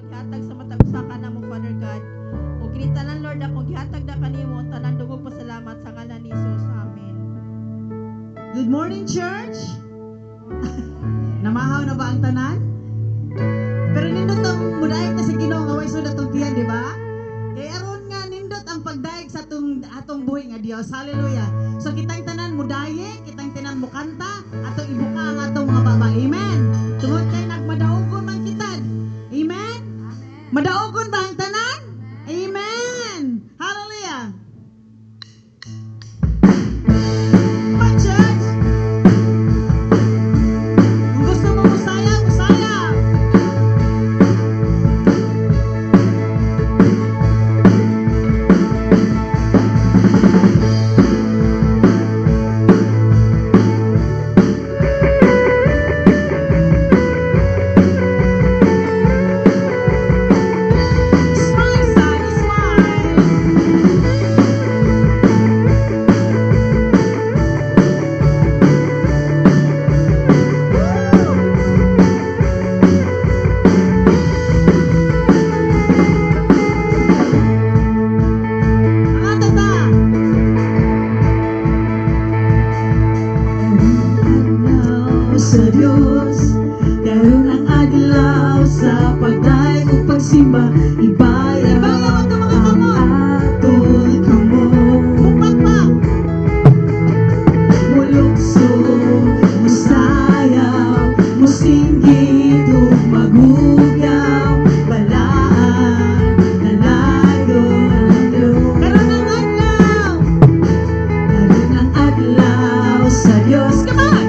gihatag sa matag usa ka namo Father God. O kinitanan Lord akong gihatag na kanimo tanan dungog pasalamat sa ngalan ni Jesus. Amen. Good morning, church. Namahaw na ba ang tanan? Pero nindot ang mudayag na sa Ginoo nga way sudat og diyan, di ba? Kay aron nga nindot ang pagdayeg sa atong buhi nga Dios. Hallelujah. So kitang tanan mudayeg, kitang tanan mo kanta, atong ibuka ang atong mga baba. Amen. Tungod kay nagmadaogon man kita. Amen. Madaogon ba ang tanan? Amen. Hallelujah. My church. Kung gusto mo musaya, musaya. Smile, Sally, smile. Ang tata. Sa Diyos, karon ang adlaw sa pagdayeg ug pagsimba, ibayaw ang atol kamo. Mupakpak, mulukso, musayaw, musinggit ug magugyaw, balaan, nalayo, karon ang adlaw. Karon ang adlaw sa Diyos. Come on!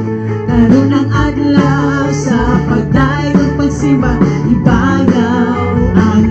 Karon ang adlaw sa pagdayeg ug pagsimba, ibayaw ang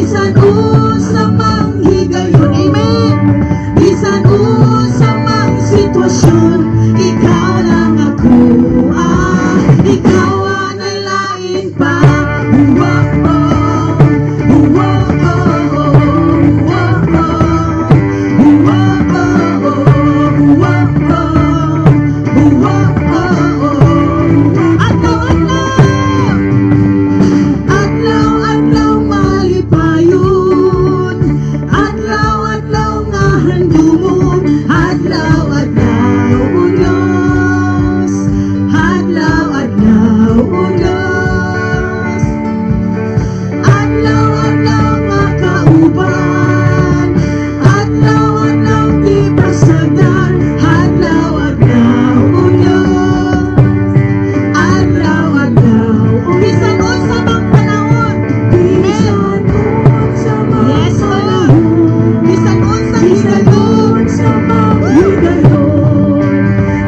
bisan unsa mang higayon, amen. Bisan unsa mang sitwasyon, ikaw lang ako, ikaw ang lain pa. Adlaw-adlaw malipayon, adlaw-adlaw nga handumon, adlaw-adlaw unos, adlaw-adlaw unos, adlaw-adlaw nga kauban, adlaw-adlaw di pasagdan, adlaw-adlaw unos, adlaw-adlaw bisan unsa mang panahon, bisan unsa mang yes Lord, bisan unsa mang higayon,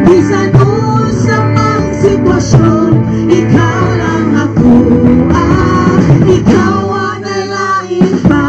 bisan unsa mang sitwasyon, ikaw lang ako, ikaw ang lain pa.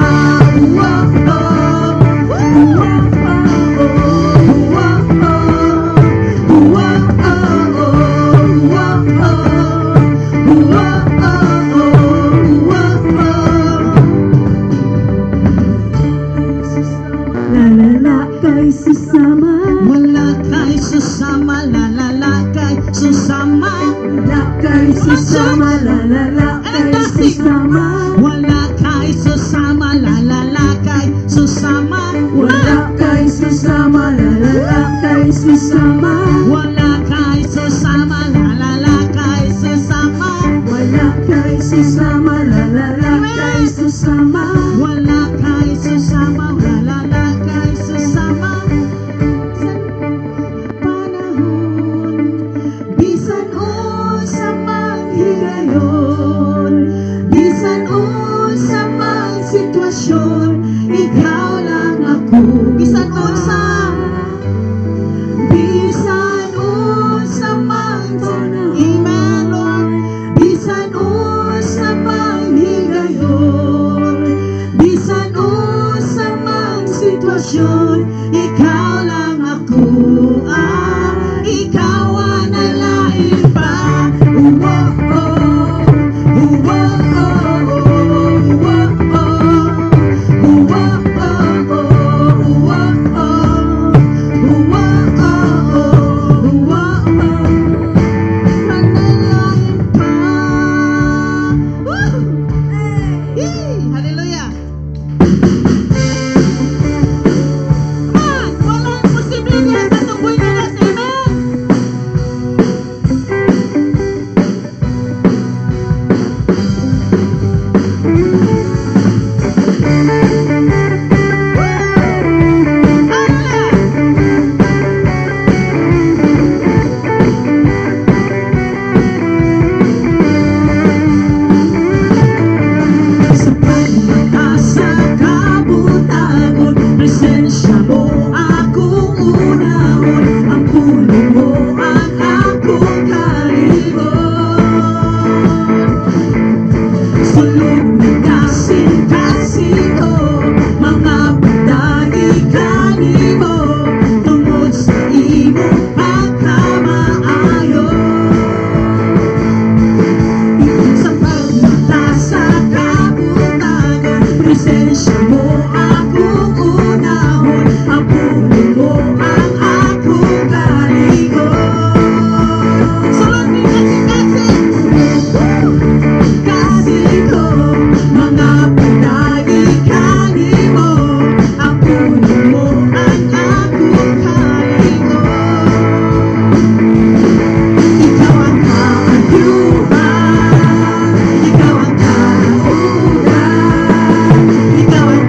Lalala kay susama, wala kay susama, lalala kay susama, wala kay susama, lalala kay susama, wala kay susama, lalala kay susama, wala kay susama, lalala kay susama, wala kay susama, lalala kay susama, wala kay susama, lalala kay susama, wala kay susama, lalala kay susama. Panahon, bisan unsa mang higayon, bisan unsa mang sitwasyon, ikaw lang ako, bisan unsa mang panahon, amen Lord, bisan unsa mang higayon, bisan unsa mang sitwasyon, ikaw lang ako, ikaw ang lain pa. Hallelujah. Come on, walang posible niya sa tungkoy nila sa amen. Sa pagmata sa kabutagon, presensya mo akong unahon, ang puno mo ang akong kalibon. Sulog ng kasing-kasing ko, mga pagdagi kanimo, tungod sa imong pagkamaayo. Sa pagmata sa kabutagan, presensya mo akong unahon, ang puno mo ang akong kalibon. Sulog ng kasing-kasing ko, mga pagdagi kanimo, ang puno mo ang akong kalibon. Ikaw ang kaayuhan, ikaw ang kauuran, ikaw ang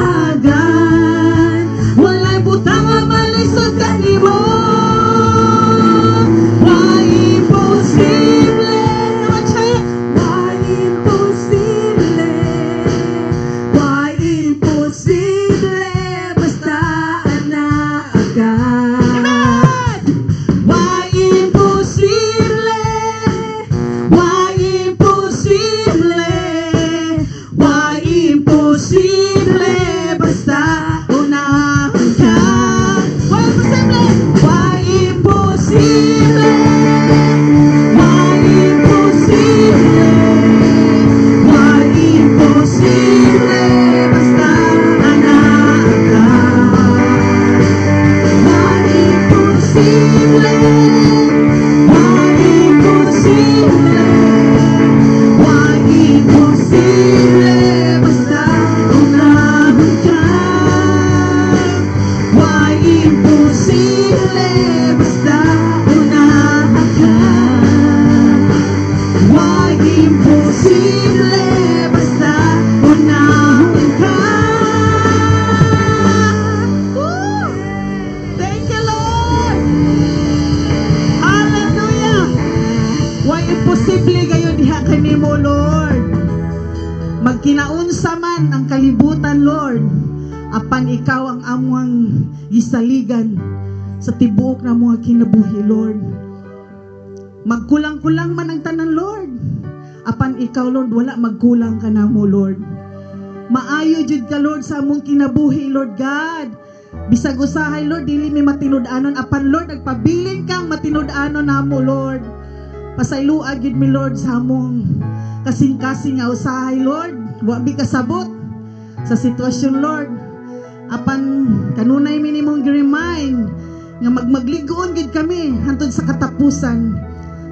dagan, walay butang nga malisod kanimo. Why imposible? Why imposible? Why imposible? Basta anak agad. Why imposible? Why imposible? Why imposible? Basta unahan ka. Why imposible? Why imposible? Why imposible? Why imposible? Basta anak ka. Why imposible? Why imposible? Why imposible? Basta unahan ka. Why imposible? Basta unahan ka. Why imposible? Basta unahan ka. Woo! Thank you, Lord! Hallelujah! Why imposible kayo diha kanimo, Lord? Magkinaunsa man ang kalibutan, Lord, apan ikaw ang among gisaligan sa tibuok na mga kinabuhi, Lord. Magkulang-kulang man ang tanan, Lord, apan ikaw, Lord, wala magkulang ka namo, Lord. Maayo jud ka, Lord, sa among kinabuhi, Lord God. Bisag usahay, Lord, dili mi matinud-anon, apan Lord, nagpabilin kang matinud-anon namo, Lord. Pasayloa gid mi, Lord, sa among kasing-kasing nga usahay, Lord. Wa mi kasabot sa sitwasyon, Lord. Apan kanunay mi nimong gi-remind nga magmagligoon gid kami hantod sa katapusan,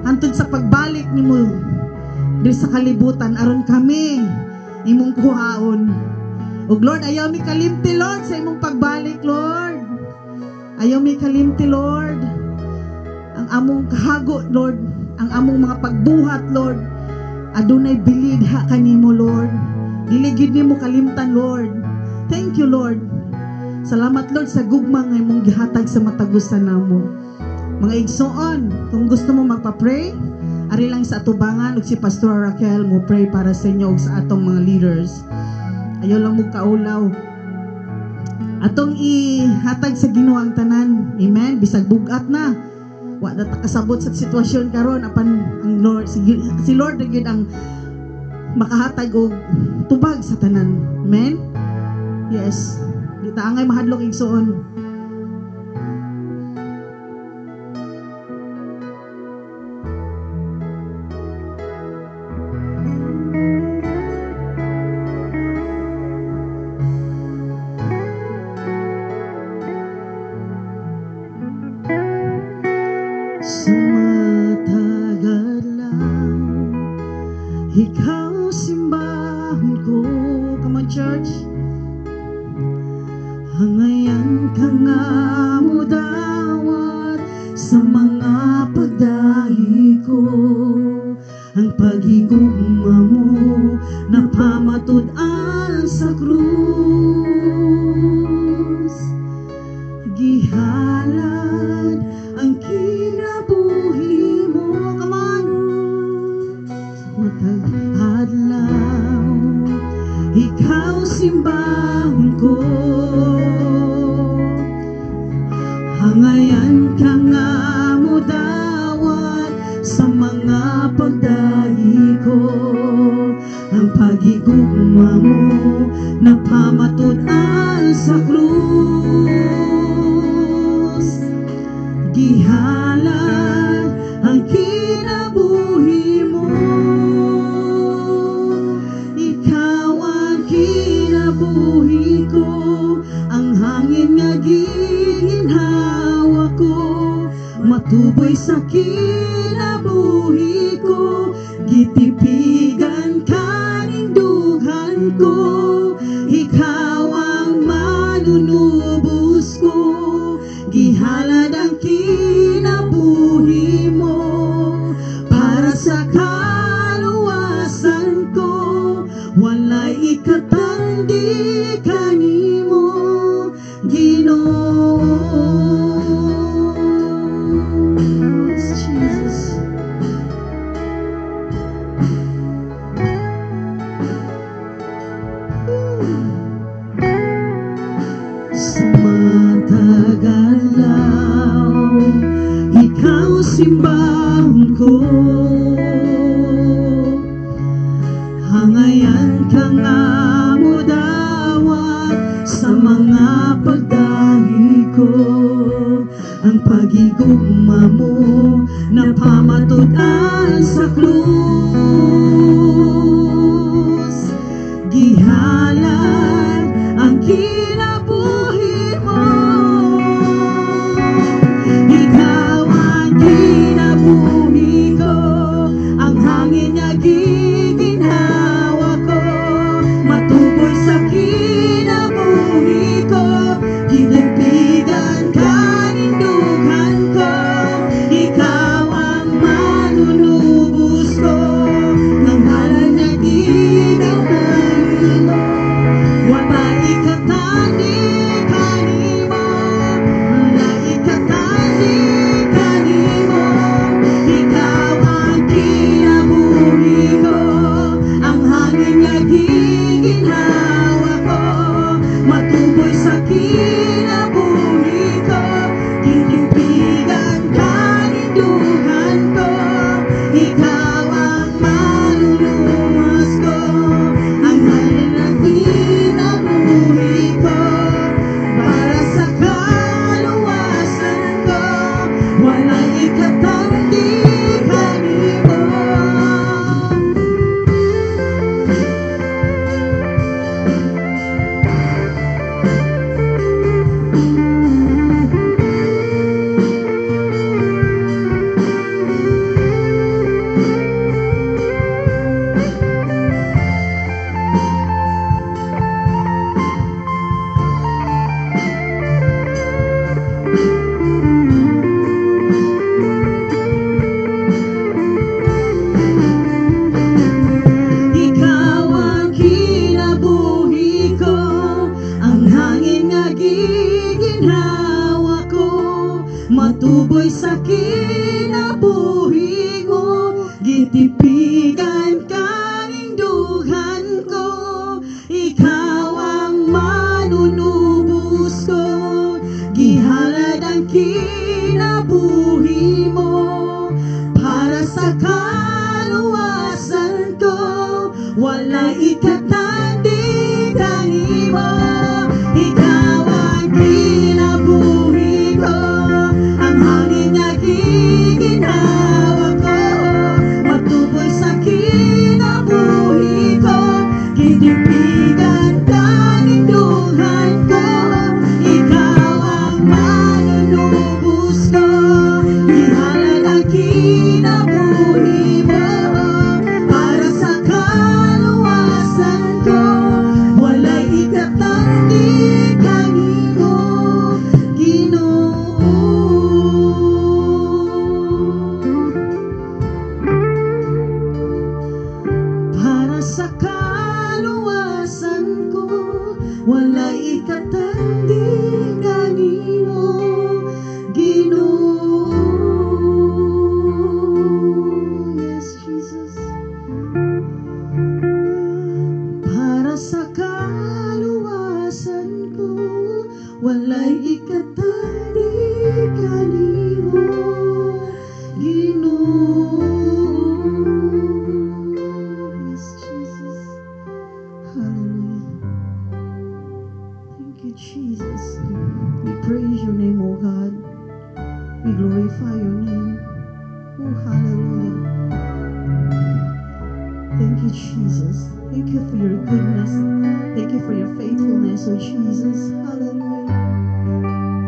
hantod sa pagbalik nimo diri sa kalibutan aron kami imong kuhaon. Ug Lord, ayaw mi kalimti, Lord, sa imong pagbalik, Lord. Ayaw mi kalimti, Lord, ang among kahago, Lord, ang among mga pagbuhat, Lord, adunay bilid ha kanimo, Lord. Dili gid nimo kalimtan, Lord. Thank you, Lord. Salamat, Lord, sa gugma nga imong gihatag sa matagusan namo. Mga igsoon, kung gusto mo magpa-pray, ari lang sa atubangan ug si Pastor Raquel mo pray para sa inyo ug sa atong mga leaders. Ayaw lang mo kaulaw. Atong ihatag sa Ginoo ang tanan. Amen. Bisag bugat na. Wa na ta kasabot sa sitwasyon karon apan ang Lord si Lord na gyud ang makahatag og tubag sa tanan. Amen. Yes. Di ta angay mahadlok igsoon. Sumatagal lang, ikaw simbahan ko. Come on, church. Hangayan ka nga mo dawat sa mga pagdahi ko. Ang pagigugma mo napamatud-an sa krus. Gihalad ang kinabuhi mo. Come on. Matag adlaw, ikaw simbahan ko. Hangayan ka nga mo dawat sa mga pagdahi ko. Ang pagigugma mo napamatud-an sa krus. Gihalad ang kinabuhi mo. Ikaw ang kinabuhi ko, ang hangin nga ginhawa ko. Matuboy sa kinabuhi ko, gitipigan ka ning dughan ko. Ikaw ang manunubos ko, gihalad ang kinabuhi mo. Para sa kaluwasan ko, walay ikatandi kanino. sa matagalaw, ikaw simbahan ko. Hangayan ka nga mo dawat sa mga pagdahi ko. Ang pagigugma mo na pamatudan sa krus. Gihalad ang kinabuhi mo. Ikaw ang kinabuhi ko, ang hangin niya giginhawa ko. Matuboy sa kinabuhi ko, gilimpigan ka nindugan ko. Ikaw ang manunubos ko, ng halan niya giginhawa mo. Wala ikatani kanimo, wala ikatani kanimo. Ikaw ang kinabuhi ko, ang hangin niya giginhawa ko. Matuboy sa kinabuhi ko, gilimpigan ka nindugan ko. Ikaw ang manunubos ko, ang halan ng kinabuhi ko. Para sa kaluwasan ko, walang ikatanggi kanimo. Ikaw ang kinabuhi ko, ang hangin nga giginhawa ko. Matuboy sa kinabuhi ko, gitipigan ka nindugan ko. Ikaw ang manunubos ko, gihalad ang kinabuhi mo. Para sa kaluwasan ko, wala ikatandi kanimo. Ikaw ang kinabuhi ko, ang hangin niya giginhawa ko. Matuboy sa kinabuhi ko, gitimpigan ka nindugan ko. Ikaw ang manunubos ko, gihalad ang kinabuhi mo. Para sa kaluwasan ko, wala'y ikatanggi kanimo, Ginoo. Para sa kaluwasan ko, wala'y ikatanggi kanimo, Ginoo. Yes, Jesus. Para sa kaluwasan ko, wala'y ikatanggi kanimo, Ginoo. Yes, Jesus. Hallelujah. Thank you, Jesus. We praise your name, O God. We glorify your name. Oh, hallelujah. Thank you, Jesus. Thank you for your goodness. Thank you for your faithfulness, oh Jesus. Hallelujah.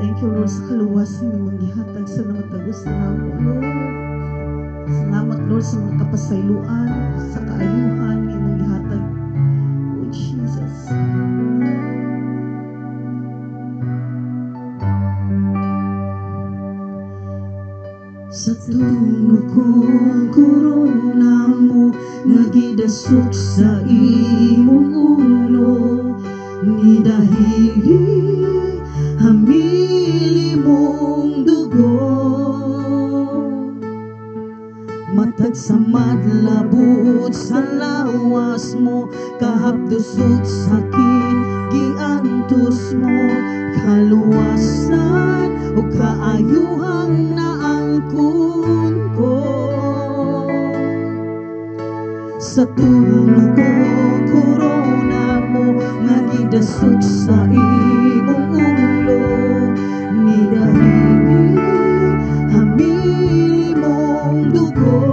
Thank you, Lord, sa kaluwasan ng mga gihatag sa namatagos na namo, Lord. Salamat, Lord, sa mga kapasayloan, sa kaayuhan ng mga gihatag. Oh, Jesus. Sa tunog kong korona mo, nagidasok sa imong ulo, ni dahili hamili mong dugo. Matag sa madlabot sa lawas mo, kahapdusog sakit giantos mo. kaluwasan o kaayuhang naangkon ko. Sa tunog ko korona mo nga gidasog sa imong ulo, ni dahili hamili mong dugo.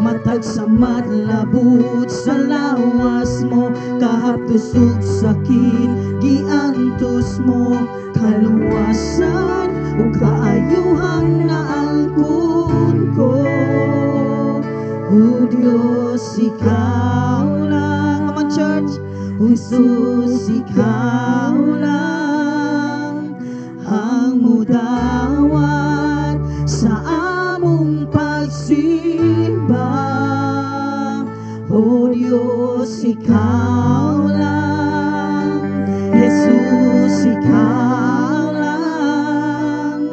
Matag sa madlabot sa lawas mo, kahaptusog sakit giantos mo, kaluwasan o kaayuhang naangkon ko. O Diyos, ikaw lang. Come on, church. O Jesus, ikaw lang ang mudawat sa among pagsimba. O Diyos, ikaw lang. Jesus, ikaw lang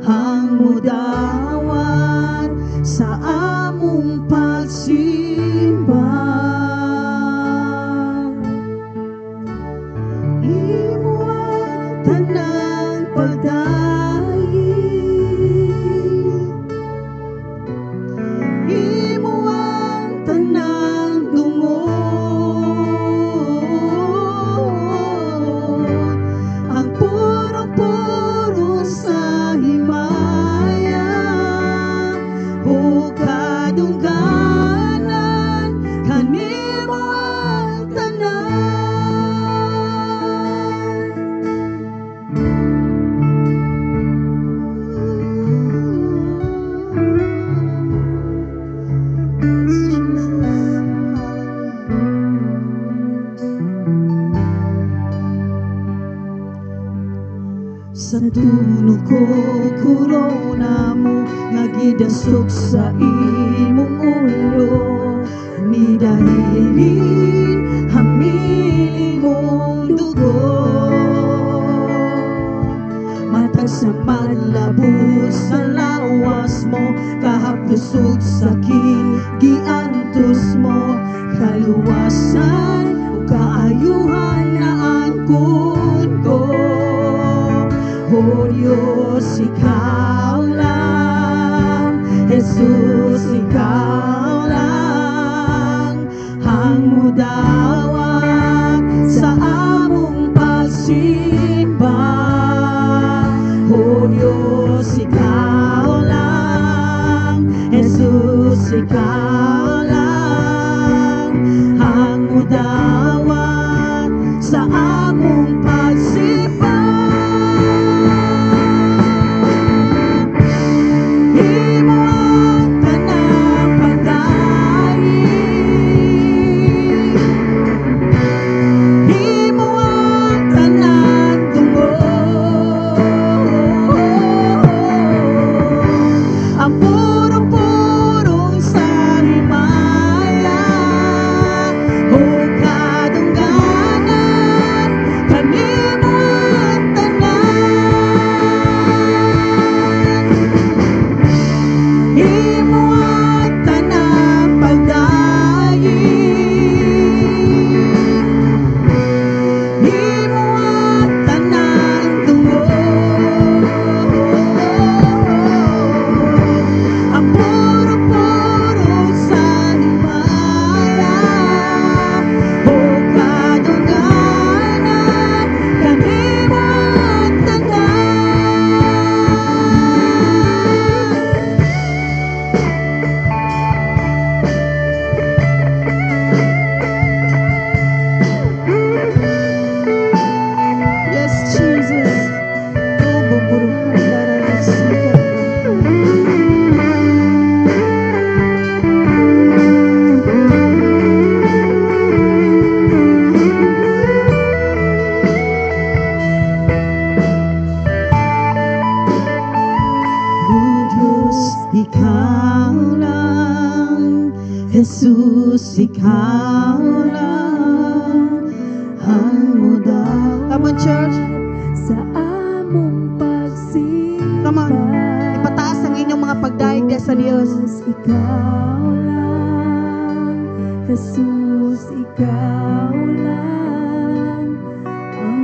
ang mudawat sa among pagsimba. Imo ang tanang pagdahi, imo ang tanang tungod, ang puro-puro sa himaya o kadungganan, kanimo ang tanan. Sa tunog ko korona mo nga gidasog sa imong ulo, ni dahili hamili mong dugo. Matag sa madlabot sa lawas mo, kahaptusog sakit giantos mo, kaluwasan o kaayuhan naangkon ko. O Diyos, ikaw lang. Jesus, ikaw lang ang mudawat sa among pagsimba. O Diyos, ikaw lang. Jesus, ikaw lang ang mudawat sa among pagsimba. Imo ang tanang pagdahi, imo ang tanang tungod, ang puro-puro sa himaya o kadungganan, kanimo ang tanan. Imo ang tanang pagdahi, imo ang tanang tungod, ang puro-puro sa himaya o kadungganan, kanimo ang tanan. Yes, Jesus. O Diyos, ikaw lang. Jesus, ikaw lang ang mudawat. Come on, church. Sa among pagsimba. Come on. Ipataas ang inyong mga pagdaig diya sa Diyos. Ikaw lang, Jesus, ikaw lang ang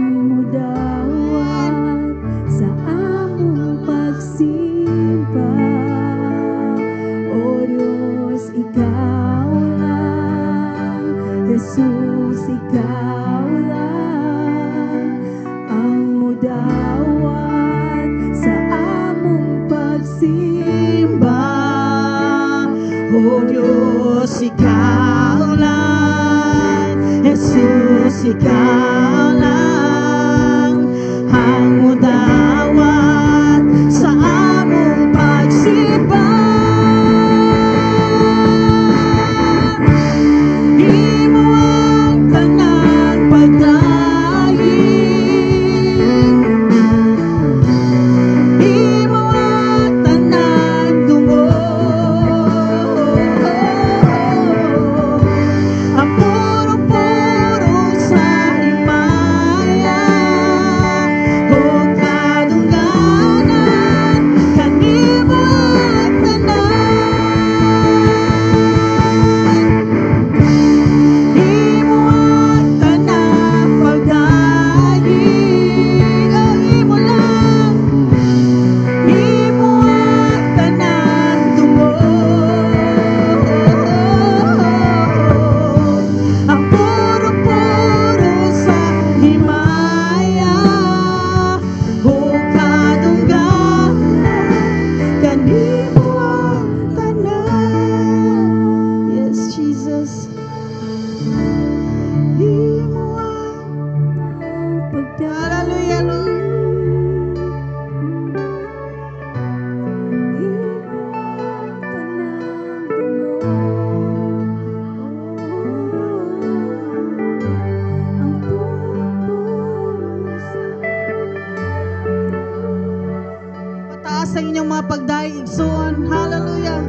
Diyos, ikaw lang. Jesus, ikaw lang ang mudawat sa among pagsiba. Imo ang tanang pagdaing, imo ang tanang dungog, ang puro-puro sa himaya, o kadungganan, kanimo ang tanan. Imo ang tanang pagdaing, o imo lang. Imo ang tanang dungog, ang puro-puro sa himaya, o kadungganan, kanimo ang tanan. Yes, Jesus. Imo ang Hallelujah, Lord. Pataas ang inyong mga pagdaig soon. Hallelujah.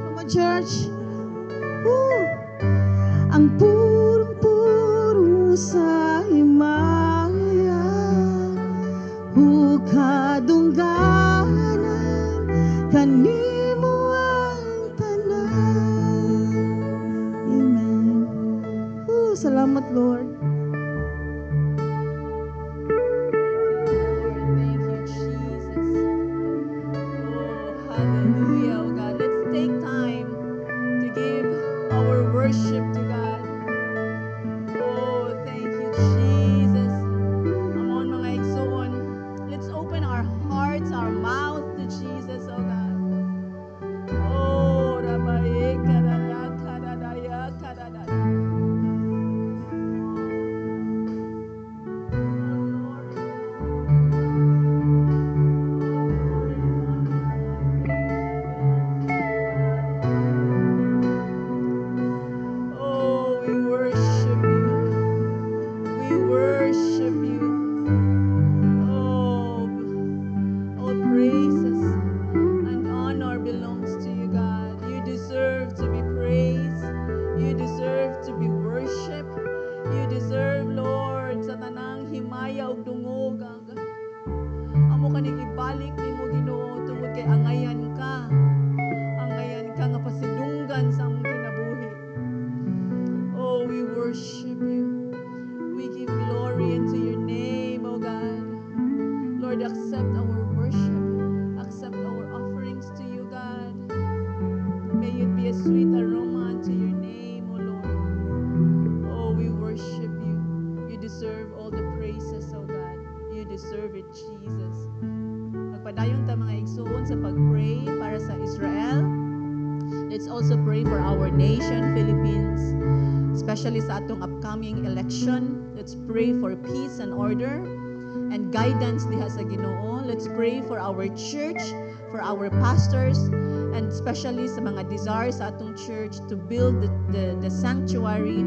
Come on, church. Woo! Ang purong-puro sa himaya, kadungganan, kanimo ang tanan. Amen. Salamat, Lord. Thank you, Jesus. Oh, hallelujah, oh God. Let's take time to give our worship to God. Oh, thank you, Jesus. Amon mga igsoon, let's open our hearts, our mouth to Jesus, oh God. Oh, rabaye kadada kadadaya kadada. Oh, we worship you. We worship you. Oh, all praises and honor belongs to you, God. You deserve to be praised. You deserve to be worshiped. You deserve, Lord, sa tanang himaya ug dungog. Amo kaning ibalik nimo, Ginoo, tungod kay angayan ka. Angayan ka nga pasidunggan sa among kinabuhi. Oh, we worship you. We give glory into your name, oh God. Lord, accept our worship. Accept our offerings to you, God. May it be a sweet aroma unto your name, oh Lord. Oh, we worship you. You deserve all the praises, oh God. You deserve it, Jesus. Magpadayon ta mga igsoon sa pag-pray para sa Israel. Let's also pray for our nation, Philippines, especially sa atong upcoming election. Let's pray for peace and order and guidance diha sa Ginoo. Let's pray for our church, for our pastors, and especially sa mga desires sa atong church to build the sanctuary.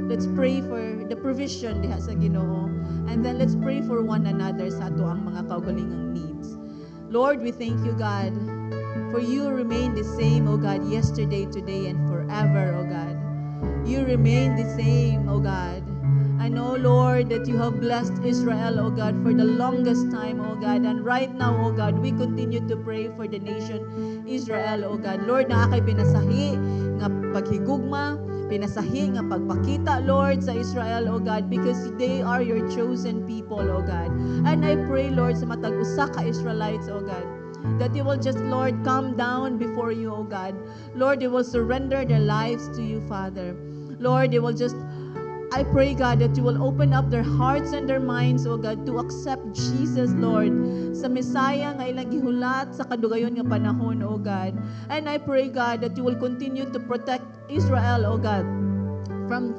Let's pray for the provision diha sa Ginoo. And then let's pray for one another sa ato ang mga kaugalingang needs. Lord, we thank you, God, for you remain the same, O God, yesterday, today, and forever, O God. You remain the same, O God. I know, Lord, that you have blessed Israel, O God, for the longest time, O God. And right now, O God, we continue to pray for the nation Israel, O God. Lord, na akay pinasahi nga paghigugma, pinasahi nga pagpakita, Lord, sa Israel, O God, because they are your chosen people, O God. And I pray, Lord, sa matag usa ka Israelites, O God, that they will just, Lord, come down before you, O God. Lord, they will surrender their lives to you, Father. Lord, they will just, I pray, God, that you will open up their hearts and their minds, O God, to accept Jesus, Lord, sa Messiah nga ilang gihulat sa kadugayon nga panahon, O God. And I pray, God, that you will continue to protect Israel, O God, from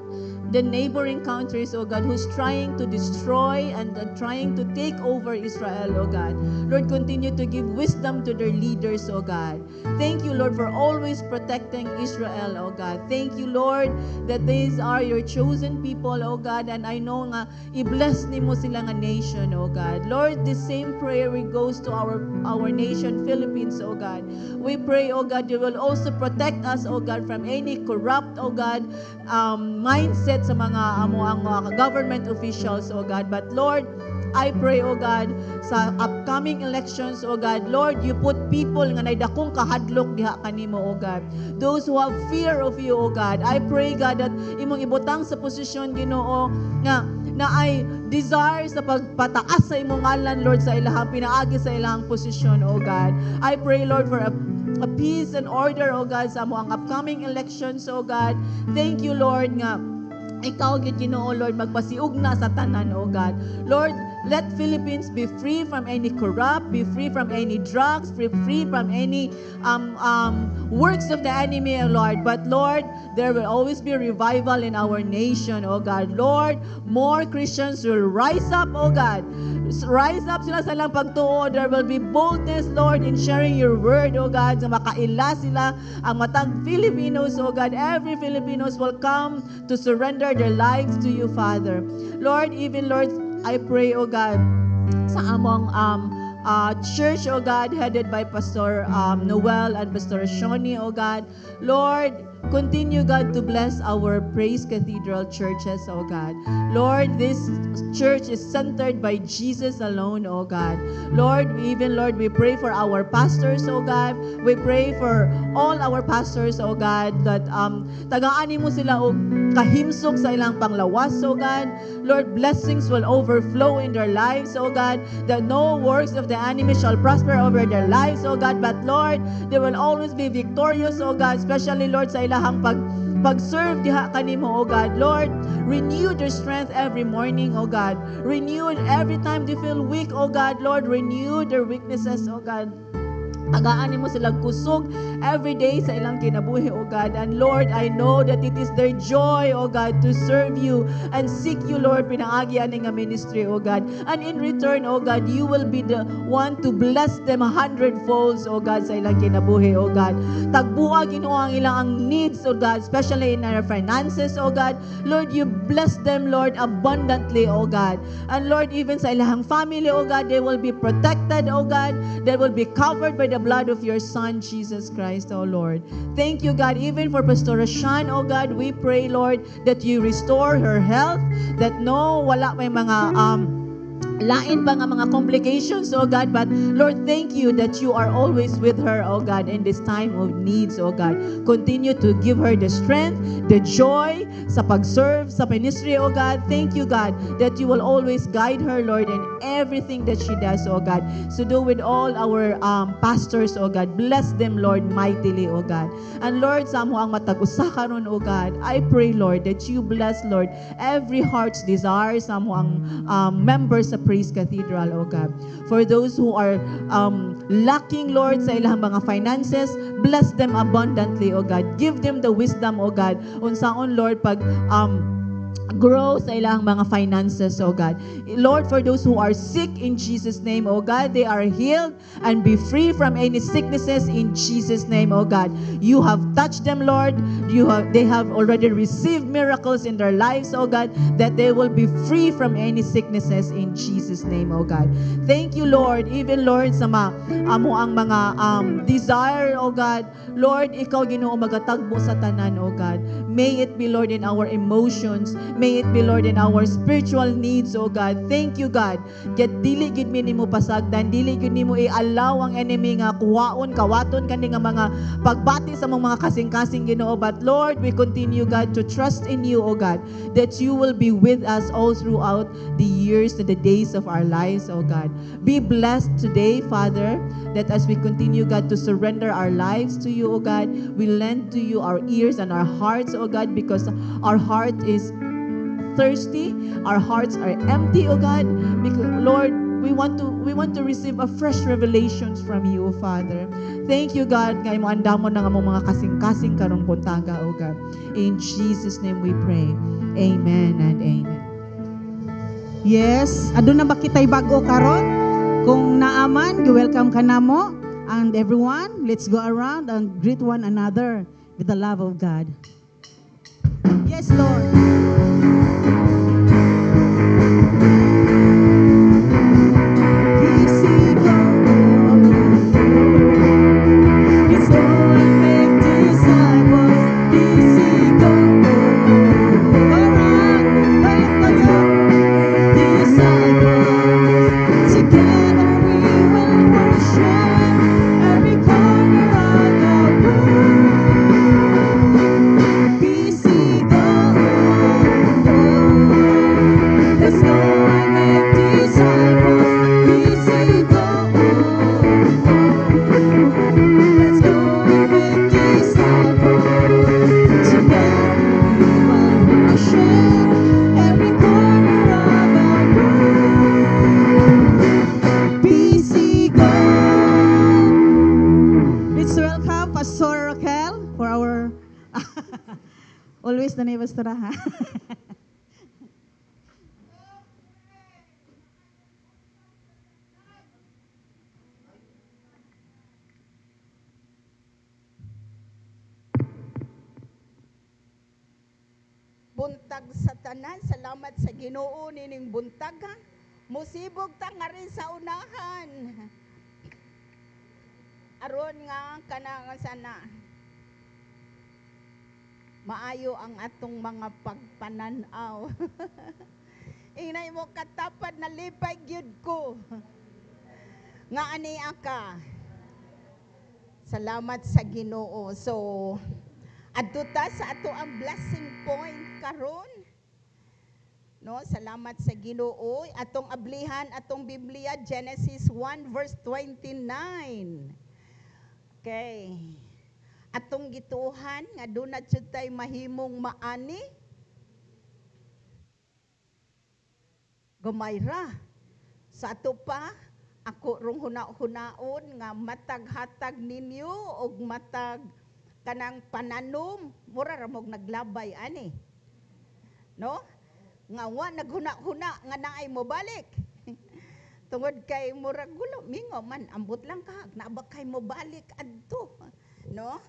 the neighboring countries, O God, who's trying to destroy and trying to take over Israel, O God. Lord, continue to give wisdom to their leaders, O God. Thank you, Lord, for always protecting Israel, O God. Thank you, Lord, that these are your chosen people, O God, and I know nga, i-bless ni mo sila nga nation, O God. Lord, the same prayer goes to our nation, Philippines, O God. We pray, O God, you will also protect us, O God, from any corrupt, O God, mindset sa mga ang government officials, O God. But Lord, I pray, O God, sa upcoming elections, O God, Lord, you put people nga naidakong kahadlok diha kanimo, O God. Those who have fear of you, O God. I pray, God, that imong ibutang sa posisyon, Ginoo, nga na ay desire sa pagpataas sa imong ngalan, Lord, sa ilahang pinaagi sa ilahang posisyon, O God. I pray, Lord, for a peace and order, O God, sa ang upcoming elections, O God. Thank you, Lord, nga ikaw gid Ginoo, Lord, magpasiug na sa tanan, O God. Lord, let Philippines be free from any corrupt, be free from any drugs, be free from any works of the enemy, O Lord. But Lord, there will always be revival in our nation, O God. Lord, more Christians will rise up, O God. Rise up sila sa ilang pagtuo. There will be boldness, Lord, in sharing your word, O God. Sa makaila sila ang matang Filipinos, O God. Every Filipinos will come to surrender their lives to you, Father. Lord, even Lord, I pray, O God, sa among church, O God, headed by Pastor Noel and Pastor Shoni, O God. Lord, continue, God, to bless our Praise Cathedral churches, O God. Lord, this church is centered by Jesus alone, O God. Lord, Lord, we pray for our pastors, O God. We pray for all our pastors, O God, that tagaan mo sila o kahimsok sa ilang panglawas, O God. Lord, blessings will overflow in their lives, O God, that no works of the enemy shall prosper over their lives, O God. But Lord, they will always be victorious, O God, especially, Lord, sa ilahang pag-serve diha kanimo, O God. Lord, renew their strength every morning, O God. Renew every time they feel weak, O God. Lord, renew their weaknesses, O God. Tagaan mo silang kusog every day sa ilang kinabuhi, O God. And Lord, I know that it is their joy, O God, to serve you and seek you, Lord, pinaagi ani nga ministry, O God. And in return, O God, you will be the one to bless them 100-folds, O God, sa ilang kinabuhi, O God. Tagbuha, Ginoo, ang ilang needs, O God, especially in our finances, O God. Lord, you bless them, Lord, abundantly, O God. And Lord, even sa ilang family, O God, they will be protected, O God. They will be covered by the blood of your Son, Jesus Christ, O Lord. Thank you, God, even for Pastor Rashan, O God. We pray, Lord, that you restore her health, that wala may mga lain pa nga mga complications, O God. But Lord, thank you that you are always with her, O God, in this time of needs, O God. Continue to give her the strength, the joy sa pag-serve sa ministry, O God. Thank you, God, that you will always guide her, Lord, in everything that she does, O God. So do with all our pastors, O God. Bless them, Lord, mightily, O God. And Lord, sa mo ang matag-usa karon, O God, I pray, Lord, that you bless, Lord, every heart's desire sa mo ang members sa Praise Cathedral, O God. For those who are lacking, Lord, sa ilang mga finances, bless them abundantly, O God. Give them the wisdom, O God, unsaon, Lord, pag grow sa ilang mga finances, O God. Lord, for those who are sick, in Jesus' name, O God, they are healed and be free from any sicknesses in Jesus' name, O God. You have touched them, Lord. They have already received miracles in their lives, O God, that they will be free from any sicknesses in Jesus' name, O God. Thank you, Lord. Even, Lord, sa amo ang mga desire, O God. Lord, ikaw, Ginoo, magatagbo sa tanan, O God. May it be, Lord, in our emotions. May it be, Lord, in our spiritual needs, O God. Thank you, God. Get dili gid mi nimo pasagdan, dili gid nimo i-allow ang enemy nga kuwaon, kawaton kani nga mga pagbati sa mga kasing-kasing Ginoo. But Lord, we continue, God, to trust in you, O God, that you will be with us all throughout the years and the days of our lives, O God. Be blessed today, Father, that as we continue, God, to surrender our lives to you, O God, we lend to you our ears and our hearts, O God, because our heart is thirsty, our hearts are empty, O God, because Lord, we want to receive a fresh revelations from you, O Father. Thank you, God, nga imo andamon ng among mga kasing-kasing karong buntaga, O God. In Jesus' name we pray. Amen and amen. Yes, aduna ba kitay bago karon? Kung naaman, welcome ka namo. And everyone, let's go around and greet one another with the love of God. Yes, Lord. Always the neighbors to ha. Buntag sa tanan, salamat sa Ginoo nining buntag ha. Musibog ta nga rin sa unahan. Aron nga kanang sana maayo ang atong mga pagpananaw. Inay mo katapad na lipay gyud ko. Nga ani aka. Salamat sa Ginoo. So adto ta sa ato ang blessing point karon. No, salamat sa Ginoo. Atong ablihan atong Biblia, Genesis 1 verse 29. Okay. Atong gituhan nga doon na tay mahimong maani. Gumayra. Sa ato pa, ako rong huna-hunaon nga matag-hatag ninyo o matag kanang pananom. Mura ramog naglabay, ani. No? Nga wa naghuna-huna nga naay mo balik. Tungod kay murag gulo, mingo man, ambot lang ka, naabak kay mo balik adto. No?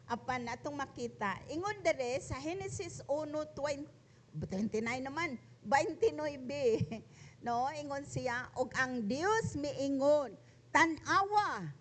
Apan atong makita. Ingon dere sa Genesis 1:29 naman, 29. No, ingon siya, og ang Dios miingon, tan-awa,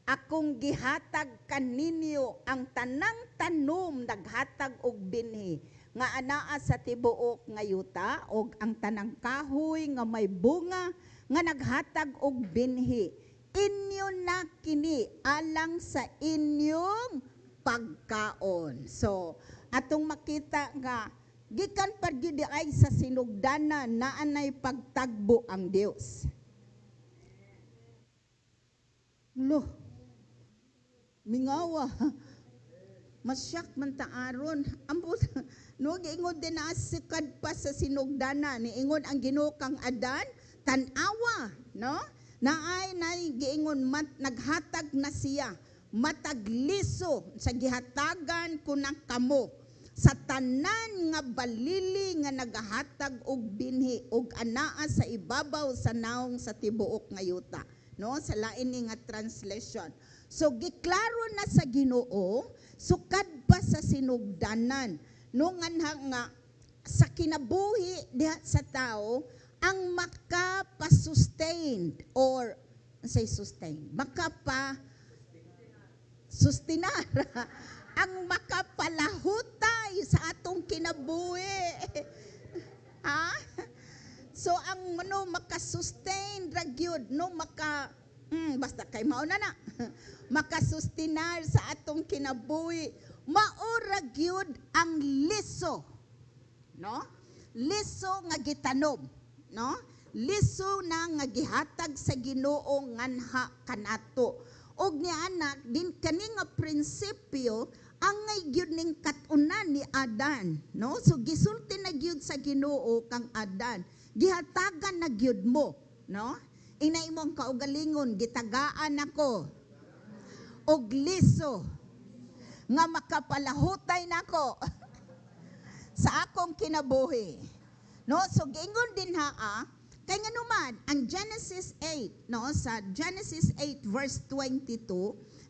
akong gihatag kaninyo ang tanang tanom naghatag og binhi nga anaa sa tibuok nga yuta og ang tanang kahoy nga may bunga nga naghatag og binhi. Inyo na kini alang sa inyong pagkaon. So, atong makita nga gikan pa gyud ay sa sinugdanan naanay pagtagbo ang Dios. Lo. Mingawa. Masyak man ta aron. Ambot no giingon din na sikad pa sa sinugdanan ni ingon ang Ginoo kang Adan tan-awa, no? Naay giingon naghatag na siya matagliso sa gihatagan ko ng kamo sa tanan nga balili nga nagahatag og binhi og anaa sa ibabaw sa naong sa tibuok nga yuta, no, sa lain ni nga translation. So giklaro na sa Ginoo sukad pa sa sinugdanan no nga sa kinabuhi diha sa tao ang makapa-sustain or say sustain, makapa-sustinar ang makapalahutay malipay sa atong kinabuhi. Ha? So ang makasustain ra gyud basta kay mao na makasustinar sa atong kinabuhi, mao ra gyud ang liso, no? Liso nga gitanom, no? Liso na nga gihatag sa Ginoo nganha kanato. Og ni anak din kani nga prinsipyo angay gyud ning kat-unan ni Adan, no? So gisulti na gyud sa Ginoo kang Adan, gihatagan na gyud mo, no? Ina imong kaugalingon, gitagaan ako og liso nga makapalahutay nako sa akong kinabuhi, no? So giingon din kay nga naman ang Genesis 8, no, sa Genesis 8 verse 22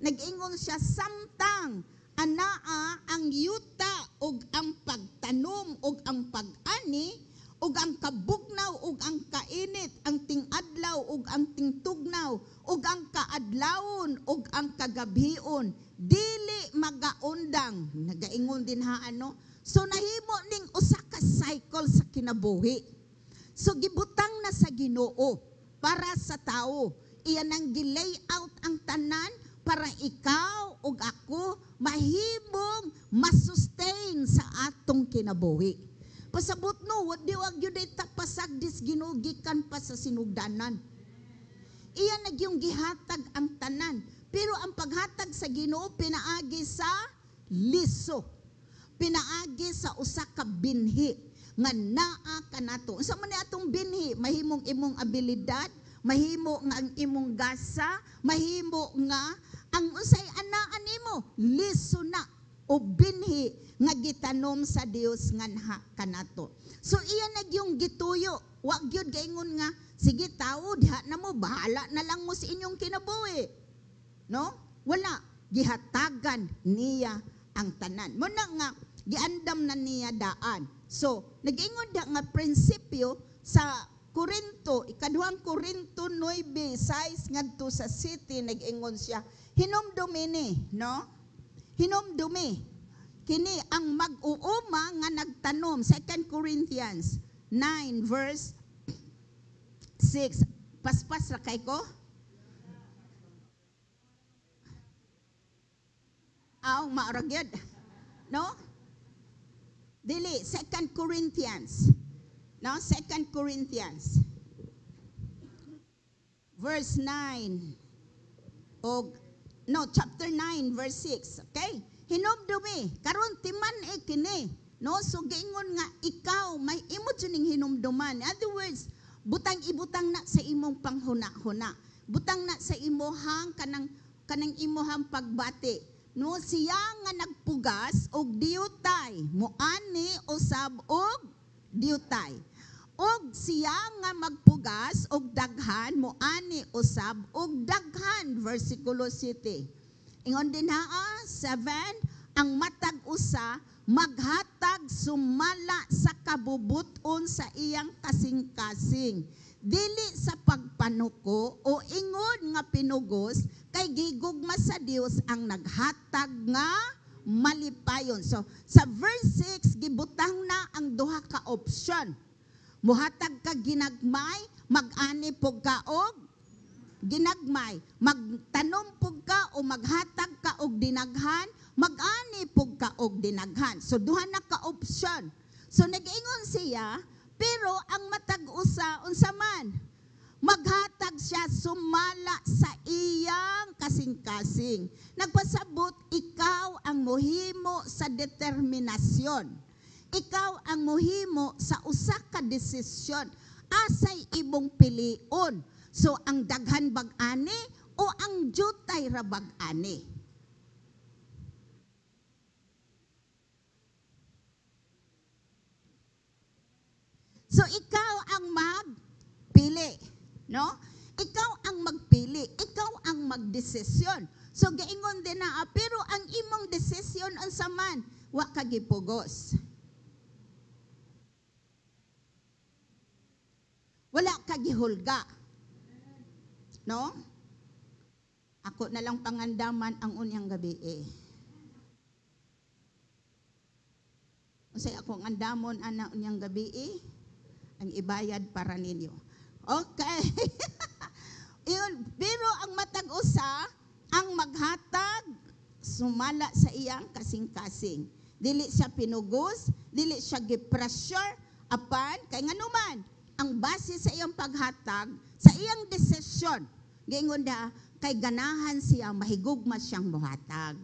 nag-ingon siya, samtang anaa ang yuta ug ang pagtanom ug ang pag-ani ug ang kabugnaw ug ang kainit, ang tingadlaw ug ang tingtugnaw ug ang kaadlawon ug ang kagabhion, dili magaundang. Nagaingon din so nahimo ning usa ka cycle sa kinabuhi. So gibutang na sa Ginoo para sa tao. Iyan ang gi-layout ang tanan para ikaw ug ako mahimong masustain sa atong kinabuhi. Pasabot no, di wag yun ay tapasagdis Ginoo gikan pa sa sinugdanan. Iyan nagyong gihatag ang tanan. Pero ang paghatag sa Ginoo pinaagi sa liso. Pinaagi sa usa ka binhi nga naa kanato. Unsa man ni atong binhi? Mahimong imong abilidad, mahimo nga ang imong gasa, mahimo nga ang usay anaan nimo liso na o binhi nga gitanom sa Dios nganha kanato. So iya nagyong gituyo, wa gyud gaingon nga sige tawo diha na mo, bahala na lang mo sa inyong kinabuhi. No? Wala, gihatagan niya ang tanan. Muna nga giandam na niya daan. So nag-ingon da nga prinsipyo sa Korinto, ikaduhang Korinto 9:6 ngadto sa city, nag-ingon siya, hinumdumi ni, no? Hinumdumi. Kini ang mag-uuma nga nagtanom, 2 Corinthians 9 verse 6. Paspas ra kay ko? Maaragyod. No? Dili, 2 Corinthians. No, 2 Corinthians. Verse 9. Chapter 9 verse 6. Okay? Hinumdumi, karon timan kini, no? So giingon nga ikaw may imo ning hinumduman. In other words, ibutang na sa imong panghuna-huna. Butang na sa imuhang kanang imuhang pagbati. No, siya nga nagpugas og diutay, moani usab og diutay. Og siya nga magpugas og daghan, moani usab og daghan. Versikulo 7. Ingon din 7, ang matag usa maghatag sumala sa kabubuton sa iyang kasing-kasing. Dili sa pagpanuko o ingon nga pinugos, kay gigugma sa Dios ang naghatag nga malipayon. So sa verse 6 gibutang na ang duha ka option. Muhatag ka ginagmay, mag-ani pug ka og ginagmay, magtanom pug ka o maghatag ka og dinaghan, mag-ani pug ka og dinaghan. So duha na ka option. So nag-ingon siya, pero ang matag usa unsa man, maghatag siya sumala sa iyang kasing-kasing. Nagpasabot, ikaw ang mohimo sa determinasyon. Ikaw ang mohimo sa usa ka desisyon. Asay ibong pilion. So ang daghan bag-ani o ang jutay ra bag-ani. So ikaw ang magpili, no? Ikaw ang magpili, ikaw ang magdesisyon. So gaingon din pero ang imong desisyon unsa man, wa ka gipugos. Wala ka gihulga. No? Ako na lang pangandaman ang unyang gabi Unsay akong andamon ana unyang gabi ang ibayad para ninyo. Okay. Iyon, pero ang matag usa ang maghatag sumala sa iyang kasing-kasing. Dili siya pinugos, dili siya gi-pressure apan kay nganuman ang base sa iyang paghatag sa iyang desisyon. Giingon da kay ganahan siya mahigugma siyang mohatag.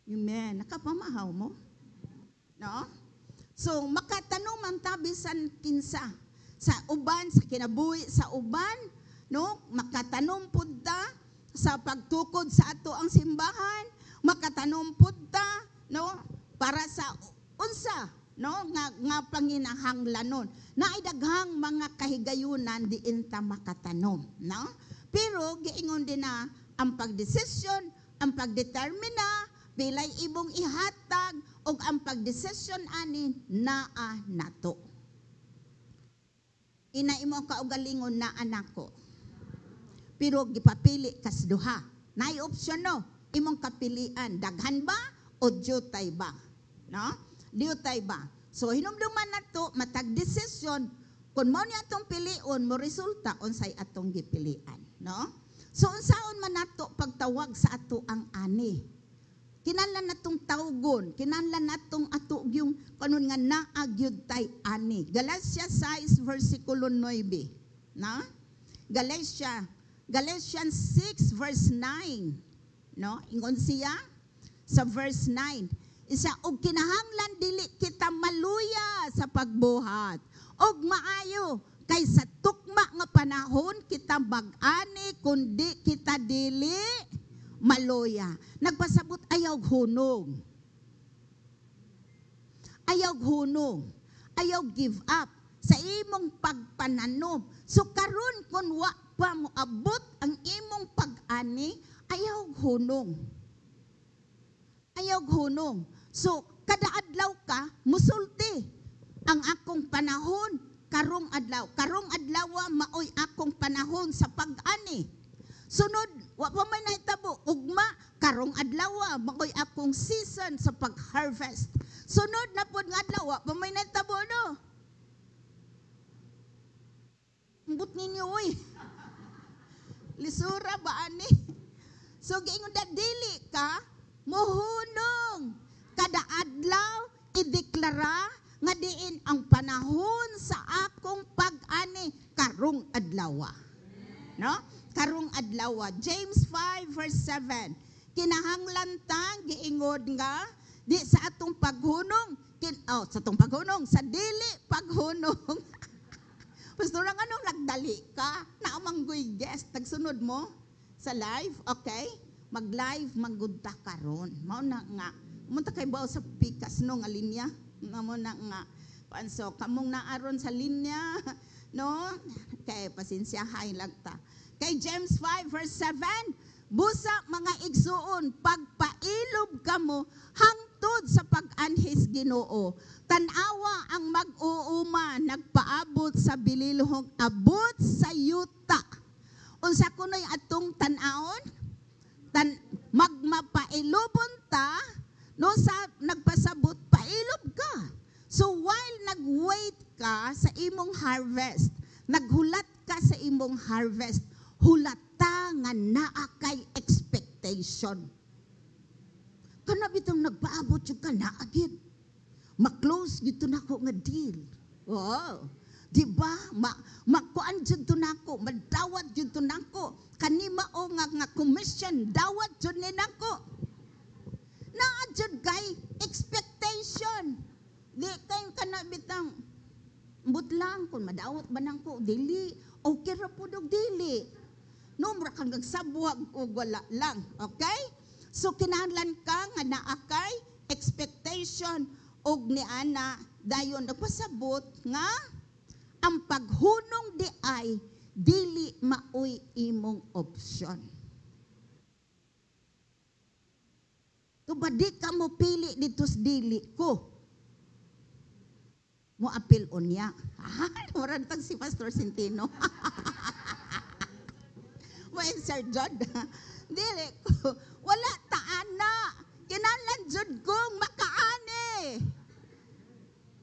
Amen. Nakapamahaw mo? No? So makatanong man tabisan kinsa sa uban, sa kinabuhi sa uban, no? Makatanom pud ta sa pagtukod sa ato ang simbahan, makatanom pud ta, no? Para sa unsa, no? Nga panginahanglanon. Naay daghang mga kahigayunan diin ta makatanom, no? Pero giingon din na ang pagdesisyon, ang pagdetermina, pilay ibong ihatag og ang pagdesisyon ani naa nato. Ina imo kaugalingon na anako. Pero gipapili kas duha. Naay opsyon no, imong kapilian, daghan ba o diutay ba? No? Diutay ba? So hinumduman nato matag desisyon kun mao ni atong pilion mo resulta unsay atong gipilian, no? So unsaon man nato pagtawag sa ato ang ani? Kinahanglan natong tawgon, kinahanglan natong ato yung kanon nga naagyud tay ani. Galatia 6 versikulo 9, no? Galatians 6 verse 9, no? Ingon siya sa verse 9. Isa og kinahanglan dili kita maluya sa pagbuhat og maayo kay sa tukma nga panahon kita bag-ani kundi kita dili maluya. Nagpasabot ayaw hunong. Ayaw hunong. Ayaw give up sa imong pagpananom. So karon kun wa pa mo abot ang imong pag-ani, ayaw hunong. Ayaw hunong. So kada adlaw ka musulti ang akong panahon karong adlaw. Karong adlaw maoy akong panahon sa pag-ani. Sunod, wa pa may nahitabo, ugma, karong adlaw, makoy akong season sa pag-harvest. Sunod na po nga adlaw, wa pa may nahitabo, no? Ambot ninyo, uy. Lisura ba, ani? So, giingon da, dili ka, muhunong. Kada adlaw, ideklara, nga diin ang panahon sa akong pag-ani, karong adlaw. No? Karong adlaw. James 5 verse 7. Kinahanglan ta giingod nga di sa atong paghunong sa atong paghunong sa dili paghunong. Pastor ang anong nagdali ka na amanggoy guest tagsunod mo sa live, okay? Mag-live manggudta karon. Mao na nga munta kay bawo sa pikas no nga linya. Mao na nga panso kamong naaron sa linya no? Kay pasensyahay lang ta. Kay James 5 verse 7, busa mga igsuon, pagpailob kamo hangtod sa pag-anhis Ginoo. Tanawa ang mag-uuma, nagpaabot sa bililhong abot sa yuta. Unsa kunoy atong tanawon? Magmapailobon ta, no sa nagpasabot, pailob ka. So while nag-wait ka sa imong harvest, naghulat ka sa imong harvest, hulata nga naa kay expectation. Kana bitong nagpaabot yung kana agid. Ma-close gito nako nga deal. Wow. Di ba? Makuan jud to nako, madawat jud to nako. Kani mao nga commission, dawat jud ni nako. Naa jud kay expectation. Di kay kana bitang budlang kun madawat ba nako dili, okay ra pud og dili. No, mura kang nagsabuhag o wala lang. Okay? So, kinahanglan ka nga naakay expectation og ni ana dayon nagpasabot nga ang paghunong di ay dili maoy imong opsyon. Tubadi ka mo pili dito sa dili ko. Mo apil unya. Mura tag si Pastor Centino. Well, Sir John, dili ko, wala taana. Kinahanglan jud kong makaani.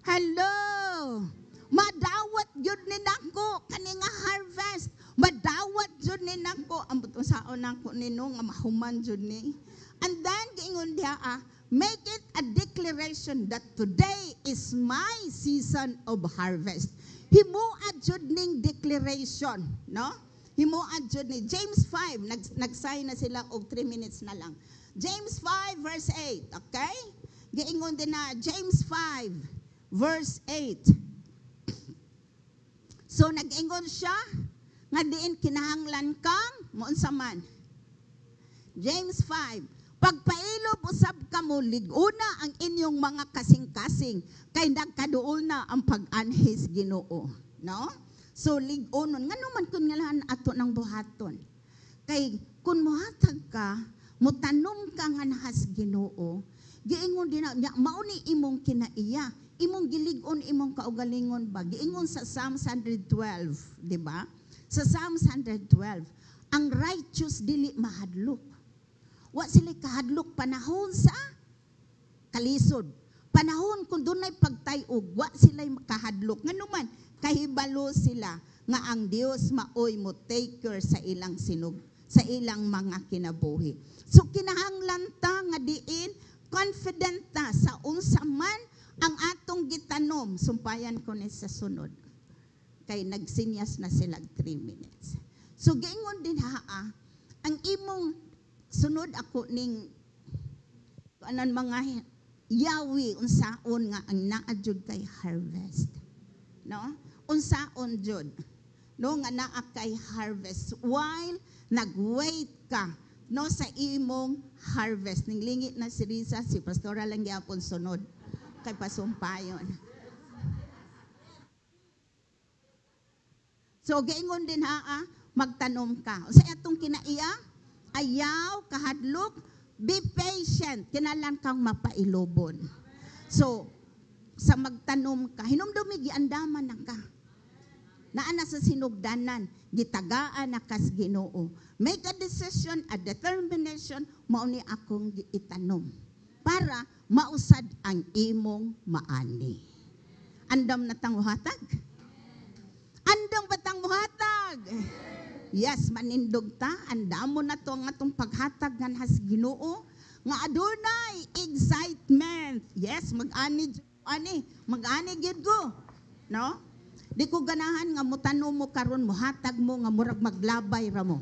Hello. Madawat jud ni nako kani nga harvest. Madawat jud ni nako ang butong saon nako nino nga mahuman jud ni. And then giingon diha make it a declaration that today is my season of harvest. Himuad jud ning declaration, no? Himuad jud ni James 5 nag-sign na sila og 3 minutes na lang. James 5 verse 8, okay? Giingon din na James 5 verse 8. So nag-ingon siya nga diin kinahanglan kang mounsa man. James 5, pagpailob usab kamo lig-una ang inyong mga kasing-kasing kay nagkaduol na ang pag-anhis Ginoo, no? So lig-unon ngano man kun ngalahan ato ng buhaton. Kay kun mohatag ka, mutanom ka nga nahas Ginoo, giingon din na mao ni imong kinaiya. Imong gilig-on imong kaugalingon ba? Giingon sa Psalms 112, di ba? Sa Psalms 112, ang righteous dili mahadlok. Wa sila kahadlok panahon sa kalisod. Panahon kung dunay pagtayog, wa sila kahadlok. Nganuman, kahibalo sila nga ang Dios maoy mo taker sa ilang sinog, sa ilang mga kinabuhi. So kinahanglan ta nga diin confident ta sa unsa man ang atong gitanom. Sumpayan ko ni sa sunod. Kay nagsinyas na sila 3 minutes. So giingon din ang imong sunod ako ning anan mga yawi unsaon nga ang naadjud kay harvest. No? Unsaon jud. No nga naa kay harvest while nagwait ka no sa imong harvest. Ning lingi na si Risa, si pastora lang gyapon sunod kay pasumpayon. So giingon din magtanom ka. Sa atong kinaiya, ayaw kahadlok, be patient, kinahanglan kang mapailobon. So sa magtanom ka, hinumdumi giandaman na ka. Naa na sa sinugdanan, gitagaan na kas Ginoo. Make a decision, a determination, mao ni akong itanom para mausad ang imong maani. Andam na tang muhatag? Andam ba tang muhatag? Yes, manindog ta. Andam mo na to ang atong paghatag nga has Ginoo. Nga adunay excitement. Yes, mag-ani gyud ko. No? Di ko ganahan nga mutanom mo karon muhatag mo nga murag maglabay ra mo.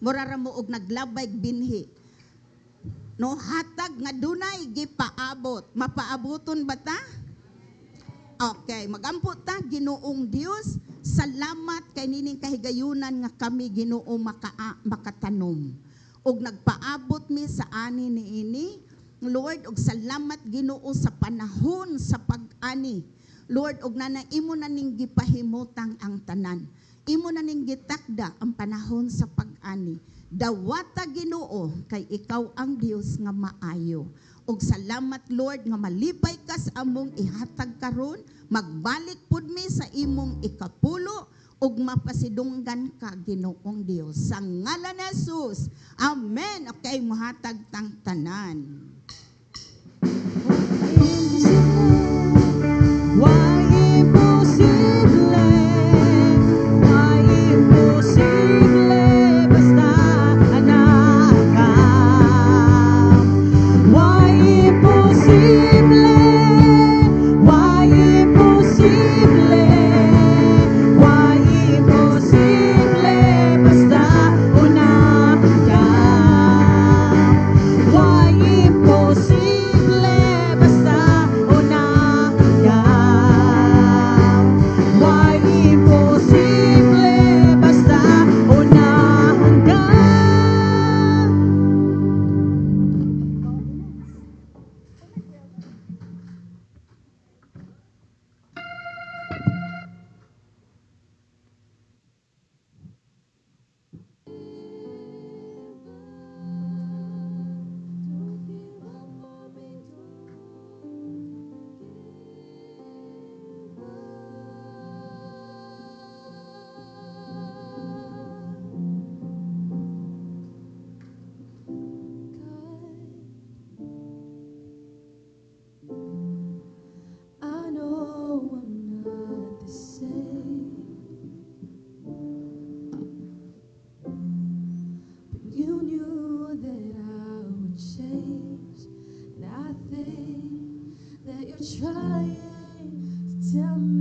Mura ra mo og naglabay binhi. No, hatag nga dunay gipaabot. Mapaaboton ba ta? Okay, magampo ta Ginoong Dios. Salamat kay nining kahigayunan nga kami Ginoo makatanom. Og nagpaabot mi sa ani niini. Lord, og salamat Ginoo sa panahon sa pag-ani. Lord, og nana imo na ning gipahimutang ang tanan. Imo na ning gitakda ang panahon sa pag-ani. Dawata Ginoo kay ikaw ang Dios nga maayo. Og salamat Lord nga malipay ka sa among ihatag karon, magbalik pud mi sa imong ikapulo ug mapasidunggan ka Ginoong Dios sa ngalan ni Jesus. Amen. Okay, muhatag tang tanan. Why imposible? Why imposible? Basta anak ka. Why imposible? Why imposible? Why imposible? Basta anak ka. Why imposible? trying to tell me